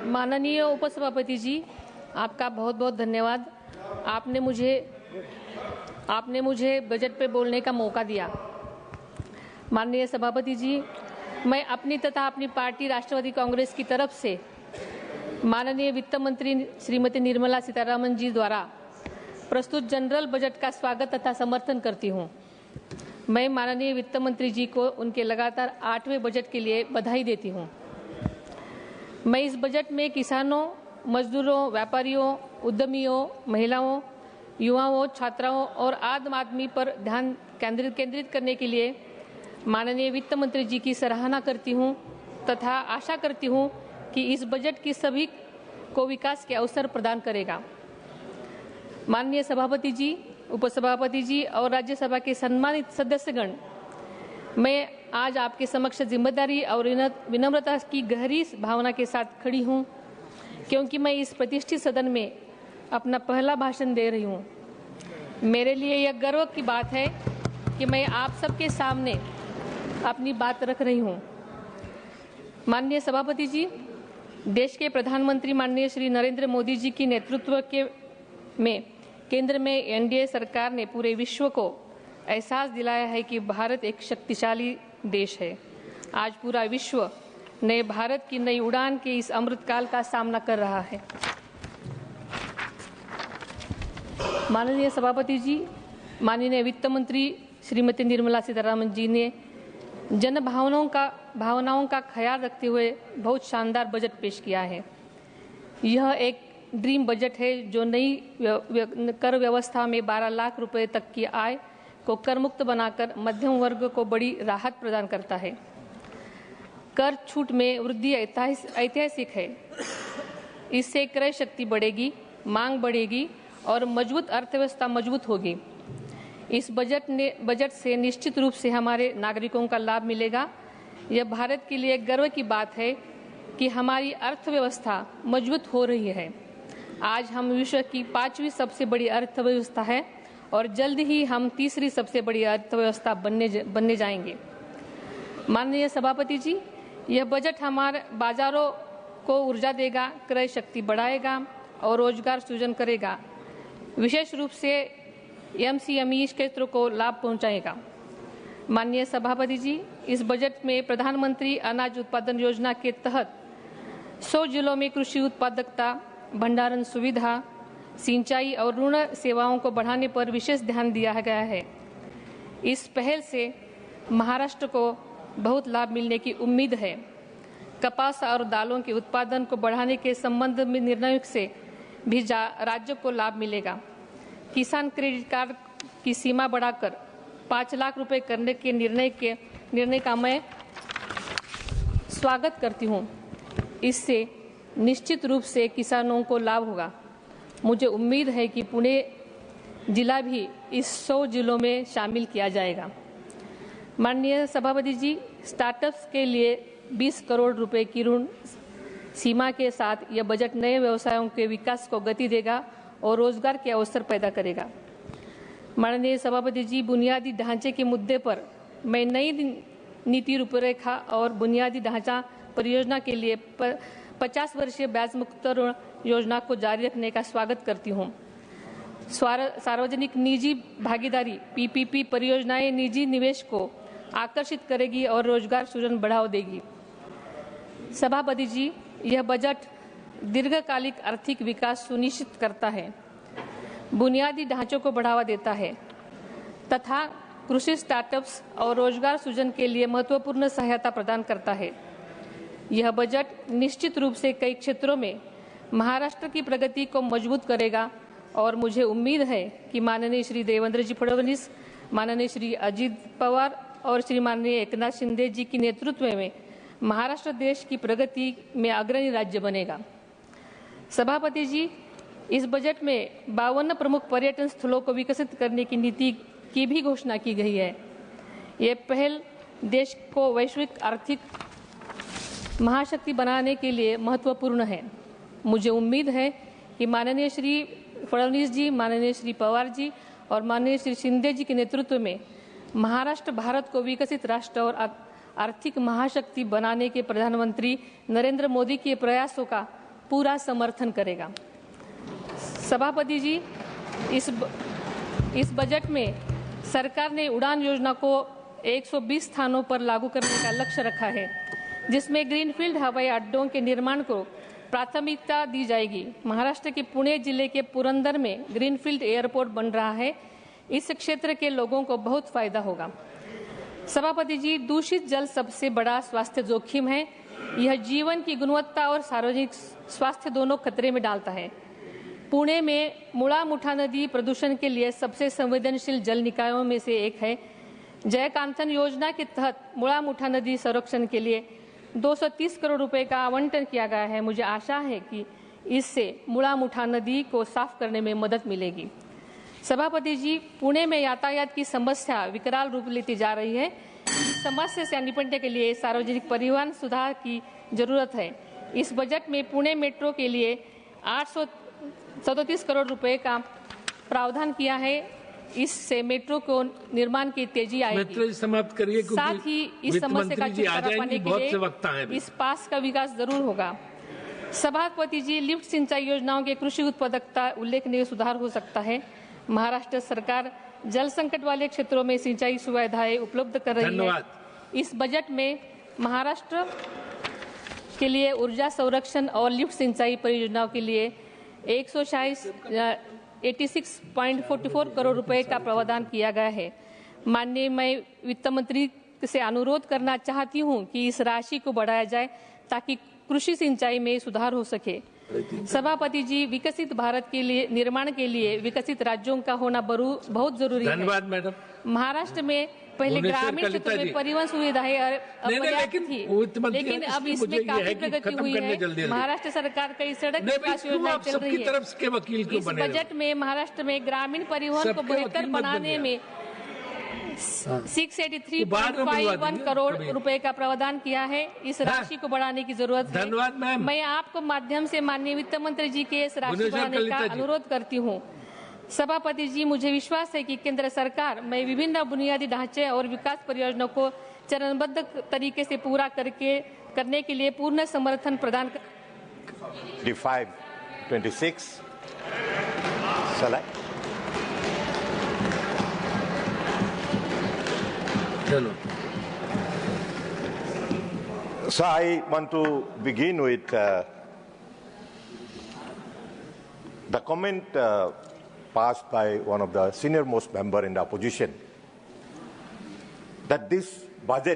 माननीय उपसभापति जी, आपका बहुत बहुत धन्यवाद। आपने मुझे बजट पे बोलने का मौका दिया। माननीय सभापति जी, मैं अपनी तथा अपनी पार्टी राष्ट्रवादी कांग्रेस की तरफ से माननीय वित्त मंत्री श्रीमती निर्मला सीतारमण जी द्वारा प्रस्तुत जनरल बजट का स्वागत तथा समर्थन करती हूं। मैं माननीय वित्त मंत्री जी को उनके लगातार 8वें बजट के लिए बधाई देती हूं। मैं इस बजट में किसानों, मजदूरों, व्यापारियों, उद्यमियों, महिलाओं, युवाओं, छात्राओं और आम आदमी पर ध्यान केंद्रित करने के लिए माननीय वित्त मंत्री जी की सराहना करती हूं तथा आशा करती हूं कि इस बजट की सभी को विकास के अवसर प्रदान करेगा। माननीय सभापति जी, उपसभापति जी और राज्यसभा के सम्मानित सदस्यगण, मैं आज आपके समक्ष जिम्मेदारी और विनम्रता की गहरी भावना के साथ खड़ी हूं, क्योंकि मैं इस प्रतिष्ठित सदन में अपना पहला भाषण दे रही हूं। मेरे लिए यह गर्व की बात है कि मैं आप सबके सामने अपनी बात रख रही हूं। माननीय सभापति जी, देश के प्रधानमंत्री माननीय श्री नरेंद्र मोदी जी की नेतृत्व में केंद्र में एनडीए सरकार ने पूरे विश्व को एहसास दिलाया है कि भारत एक शक्तिशाली देश है। आज पूरा विश्व नए भारत की नई उड़ान के इस अमृतकाल का सामना कर रहा है। माननीय सभापति जी, माननीय वित्त मंत्री श्रीमती निर्मला सीतारमण जी ने जन भावनाओं का ख्याल रखते हुए बहुत शानदार बजट पेश किया है। यह एक ड्रीम बजट है जो नई कर व्यवस्था में 12 लाख रुपए तक की आय को कर मुक्त बनाकर मध्यम वर्ग को बड़ी राहत प्रदान करता है। कर छूट में वृद्धि ऐतिहासिक है। इससे क्रय शक्ति बढ़ेगी, मांग बढ़ेगी और मजबूत अर्थव्यवस्था मजबूत होगी। इस बजट से निश्चित रूप से हमारे नागरिकों का लाभ मिलेगा। यह भारत के लिए गर्व की बात है कि हमारी अर्थव्यवस्था मजबूत हो रही है। आज हम विश्व की 5वीं सबसे बड़ी अर्थव्यवस्था है और जल्द ही हम 3री सबसे बड़ी अर्थव्यवस्था बनने जाएंगे। माननीय सभापति जी, यह बजट हमारे बाजारों को ऊर्जा देगा, क्रय शक्ति बढ़ाएगा और रोजगार सृजन करेगा। विशेष रूप से एमएसएमई क्षेत्रों को लाभ पहुंचाएगा। माननीय सभापति जी, इस बजट में प्रधानमंत्री अनाज उत्पादन योजना के तहत 100 जिलों में कृषि उत्पादकता, भंडारण सुविधा, सिंचाई और ऋण सेवाओं को बढ़ाने पर विशेष ध्यान दिया गया है। इस पहल से महाराष्ट्र को बहुत लाभ मिलने की उम्मीद है। कपास और दालों के उत्पादन को बढ़ाने के संबंध में निर्णयों से भी राज्य को लाभ मिलेगा। किसान क्रेडिट कार्ड की सीमा बढ़ाकर 5 लाख रुपए करने के निर्णय का मैं स्वागत करती हूं। इससे निश्चित रूप से किसानों को लाभ होगा। मुझे उम्मीद है कि पुणे जिला भी इस 100 जिलों में शामिल किया जाएगा। माननीय सभापति जी, स्टार्टअप्स के लिए 20 करोड़ रुपए की ऋण सीमा के साथ यह बजट नए व्यवसायों के विकास को गति देगा और रोजगार के अवसर पैदा करेगा। माननीय सभापति जी, बुनियादी ढांचे के मुद्दे पर मैं नई नीति रूपरेखा और बुनियादी ढांचा परियोजना के लिए 50 वर्षीय ब्याज मुक्त ऋण योजना को जारी रखने का स्वागत करती हूँ। सार्वजनिक निजी भागीदारी पीपीपी परियोजनाएं निजी निवेश को आकर्षित करेगी और रोजगार सृजन बढ़ावा देगी। सभापति जी, यह बजट दीर्घकालिक आर्थिक विकास सुनिश्चित करता है, बुनियादी ढांचों को बढ़ावा देता है तथा कृषि स्टार्टअप्स और रोजगार सृजन के लिए महत्वपूर्ण सहायता प्रदान करता है। यह बजट निश्चित रूप से कई क्षेत्रों में महाराष्ट्र की प्रगति को मजबूत करेगा और मुझे उम्मीद है कि माननीय श्री देवेंद्र जी फडणवीस, माननीय श्री अजित पवार और श्री माननीय एकनाथ शिंदे जी के नेतृत्व में महाराष्ट्र देश की प्रगति में अग्रणी राज्य बनेगा। सभापति जी, इस बजट में 52 प्रमुख पर्यटन स्थलों को विकसित करने की नीति की भी घोषणा की गई है। ये पहल देश को वैश्विक आर्थिक महाशक्ति बनाने के लिए महत्वपूर्ण है। मुझे उम्मीद है कि माननीय श्री फडणवीस जी, माननीय श्री पवार जी और माननीय श्री शिंदे जी के नेतृत्व में महाराष्ट्र भारत को विकसित राष्ट्र और आर्थिक महाशक्ति बनाने के प्रधानमंत्री नरेंद्र मोदी के प्रयासों का पूरा समर्थन करेगा। सभापति जी, इस बजट में सरकार ने उड़ान योजना को 120 स्थानों पर लागू करने का लक्ष्य रखा है, जिसमें ग्रीनफील्ड हवाई अड्डों के निर्माण को प्राथमिकता दी जाएगी। महाराष्ट्र के पुणे जिले के पुरंदर में ग्रीनफील्ड एयरपोर्ट बन रहा है। इस क्षेत्र के लोगों को बहुत फायदा होगा। सभापति जी, दूषित जल सबसे बड़ा स्वास्थ्य जोखिम है। यह जीवन की गुणवत्ता और सार्वजनिक स्वास्थ्य दोनों खतरे में डालता है। पुणे में मुळा मुठा नदी प्रदूषण के लिए सबसे संवेदनशील जल निकायों में से एक है। जयकांतन योजना के तहत मुळा मुठा नदी संरक्षण के लिए 230 करोड़ रुपए का आवंटन किया गया है। मुझे आशा है कि इससे मुळा मुठा नदी को साफ करने में मदद मिलेगी। सभापति जी, पुणे में यातायात की समस्या विकराल रूप लेती जा रही है। इस समस्या से निपटने के लिए सार्वजनिक परिवहन सुधार की जरूरत है। इस बजट में पुणे मेट्रो के लिए 837 करोड़ रुपए का प्रावधान किया है। इससे मेट्रो को निर्माण की तेजी आएगी। समाप्त करिए, साथ ही इस समस्या का छुटकारा पाने के लिए इस पास का विकास जरूर होगा। सभापति जी, लिफ्ट सिंचाई योजनाओं के कृषि उत्पादकता उल्लेखनीय सुधार हो सकता है। महाराष्ट्र सरकार जल संकट वाले क्षेत्रों में सिंचाई सुविधाएं उपलब्ध कर रही है। इस बजट में महाराष्ट्र के लिए ऊर्जा संरक्षण और लिफ्ट सिंचाई परियोजनाओं के लिए 86.44 करोड़ रुपए का प्रावधान किया गया है। माननीय, मैं वित्त मंत्री से अनुरोध करना चाहती हूं कि इस राशि को बढ़ाया जाए ताकि कृषि सिंचाई में सुधार हो सके। सभापति जी, विकसित भारत के लिए निर्माण के लिए विकसित राज्यों का होना बहुत जरूरी है। धन्यवाद मैडम। महाराष्ट्र में पहले ग्रामीण क्षेत्रों में परिवहन सुविधाएं अपर्याप्त थी, लेकिन अब इसमें काफी प्रगति हुई है। महाराष्ट्र सरकार कई सड़क विकास योजनाएं चल रही है। इस बजट में महाराष्ट्र में ग्रामीण परिवहन को बेहतर बनाने में 683.51 करोड़ रुपए का प्रावधान किया है। इस राशि को बढ़ाने की जरूरत है। धन्यवाद मैम। मैं आपको माध्यम से माननीय वित्त मंत्री जी के इस राशि बढ़ाने का अनुरोध करती हूँ। सभापति जी, मुझे विश्वास है कि केंद्र सरकार में विभिन्न बुनियादी ढांचे और विकास परियोजनाओं को चरणबद्ध तरीके से पूरा करने के लिए पूर्ण समर्थन प्रदान कर। D526 select. So I want to begin with the comment passed by one of the senior most member in the opposition that this budget